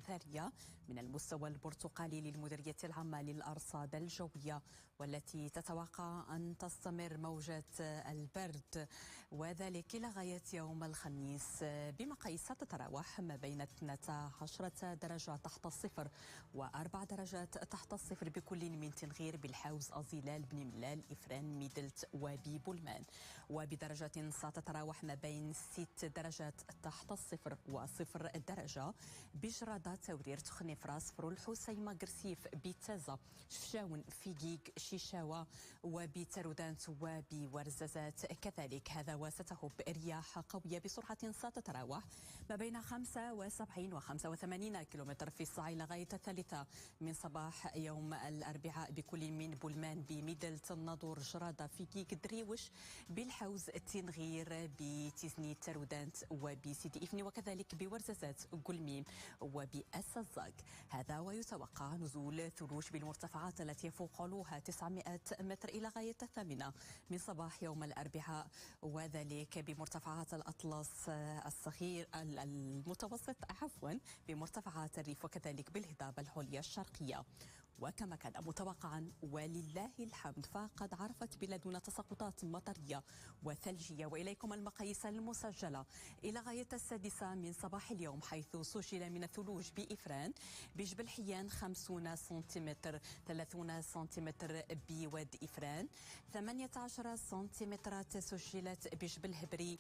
الثانية من المستوى البرتقالي للمديرية العامة للأرصاد الجوية، والتي تتوقع أن تستمر موجة البرد وذلك إلى غاية يوم الخميس بمقاييس تتراوح ما بين 12 درجة تحت الصفر و4 درجات تحت الصفر بكل من تنغير، بالحوز، أزيلال، بني ملال، إفران، ميدلت وببولمان، وبدرجة ستتراوح ما بين 6 درجات تحت الصفر و0 درجة بجرادة، تورير، تخنيف، راس، فرول، حسيمة، قرسيف، بيتازا، شفشاون، فيقيق، شيشاوة وبترودانت وبورزازات كذلك. هذا وستهب رياح قوية بسرعة ستتراوح ما بين 75 و 85 كيلومتر في الساعة إلى غاية الثالثة من صباح يوم الأربعاء بكل من بولمان، بميدلت، الناظور، جرادة، فيقيق، دريوش، بالحوز، تنغير، بتزني، ترودانت وبسيدي إفني، وكذلك بورزازات، قلميم وبأسزاق. هذا ويتوقع نزول ثلوج بالمرتفعات التي يفوق علوها 900 متر إلى غاية الثامنة من صباح يوم الأربعاء، وذلك بمرتفعات الأطلس الصغير المتوسط بمرتفعات الريف، وكذلك بالهضاب العليا الشرقية. وكما كان متوقعا ولله الحمد فقد عرفت بلادنا تساقطات مطرية وثلجية. وإليكم المقاييس المسجلة إلى غاية السادسة من صباح اليوم، حيث سجل من الثلوج بإفران بجبل حيان 50 سنتيمتر، 30 سنتيمتر بواد إفران، 18 سنتيمترات سجلت بجبل هبري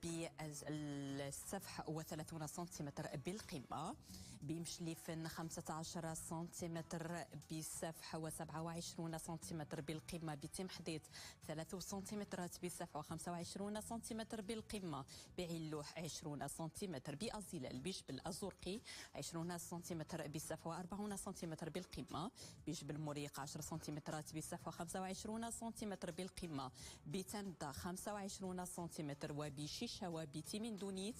بالسفح و30 سنتيمتر بالقمة، بمشليفن 15 سنتيمتر بالسفح و27 سنتيمتر بالقمة، بتمحديت 3 سنتيمترات بالسفح و25 سنتيمتر بالقمة، بعلوح 20 سنتيمتر، بأزيلال بجبل الزرقي 20 سنتيمتر بالسفح و40 سنتيمتر بالقمة، بجبل مريق 10 سنتيمترات بالسفح و25 سنتيمتر بالقمة، بتندة 25 سنتيمتر، وبشيشة وبتيمين دونيت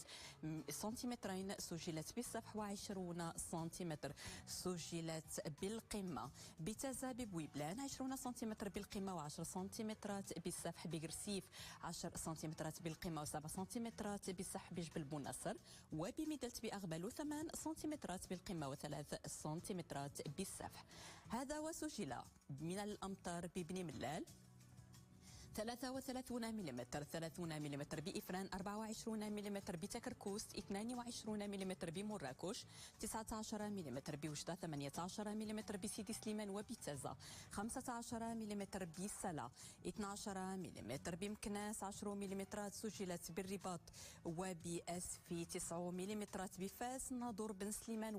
سنتيمترين سجلت بالسفح و20 سنتيمتر سجلت بالقمة، بتازا ببويبلان 20 سنتيمتر بالقمة و10 سنتيمترات بالسفح، بقرسيف 10 سنتيمترات بالقمة و7 سنتيمترات بالسفح بجبل بونصر، وبميدلت بأغبل 8 سنتيمترات بالقمة و3 سنتيمترات بالسفح. هذا وسجل من الأمطار ببني ملال 33 ملم، 30 ملم بإفران، 24 ملم بتكركوست، 22 ملم بمراكش، 19 ملم بوجدة، 18 ملم بسيدي سليمان وبتازا، 15 ملم بسلا، 12 ملم بمكناس، 10 ملم سجلت بالرباط وبأسفي، 9 ملم بفاس، ناظور، بن سليمان